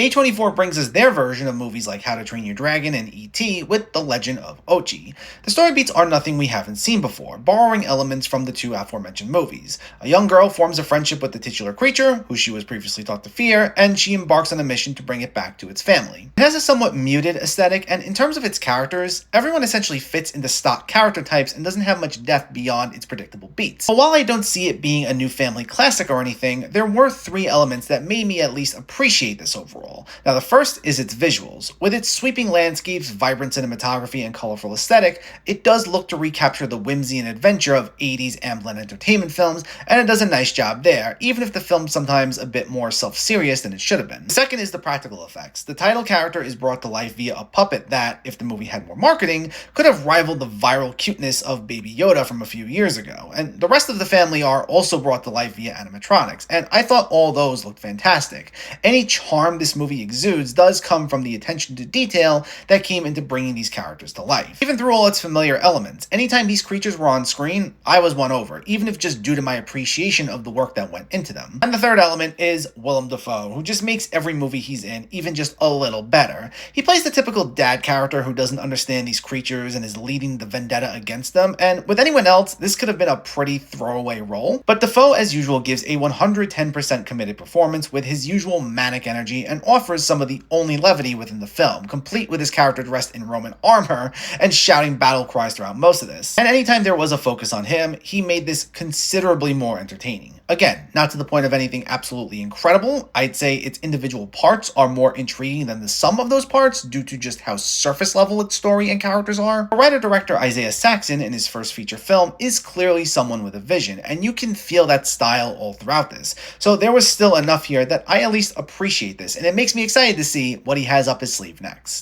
A24 brings us their version of movies like How to Train Your Dragon and E.T. with The Legend of Ochi. The story beats are nothing we haven't seen before, borrowing elements from the two aforementioned movies. A young girl forms a friendship with the titular creature, who she was previously taught to fear, and she embarks on a mission to bring it back to its family. It has a somewhat muted aesthetic, and in terms of its characters, everyone essentially fits into stock character types and doesn't have much depth beyond its predictable beats. But while I don't see it being a new family classic or anything, there were three elements that made me at least appreciate this overall. Now, the first is its visuals. With its sweeping landscapes, vibrant cinematography, and colorful aesthetic, it does look to recapture the whimsy and adventure of 80s Amblin Entertainment films, and it does a nice job there, even if the film's sometimes a bit more self-serious than it should have been. The second is the practical effects. The title character is brought to life via a puppet that, if the movie had more marketing, could have rivaled the viral cuteness of Baby Yoda from a few years ago, and the rest of the family are also brought to life via animatronics, and I thought all those looked fantastic. Any charm this movie exudes does come from the attention to detail that came into bringing these characters to life. Even through all its familiar elements, anytime these creatures were on screen, I was won over, even if just due to my appreciation of the work that went into them. And the third element is Willem Dafoe, who just makes every movie he's in even just a little better. He plays the typical dad character who doesn't understand these creatures and is leading the vendetta against them, and with anyone else, this could have been a pretty throwaway role. But Dafoe, as usual, gives a 110% committed performance with his usual manic energy and offers some of the only levity within the film, complete with his character dressed in Roman armor and shouting battle cries throughout most of this. And anytime there was a focus on him, he made this considerably more entertaining. Again, not to the point of anything absolutely incredible. I'd say its individual parts are more intriguing than the sum of those parts due to just how surface level its story and characters are. Writer-director Isaiah Saxon in his first feature film is clearly someone with a vision, and you can feel that style all throughout this. So there was still enough here that I at least appreciate this, and it makes me excited to see what he has up his sleeve next.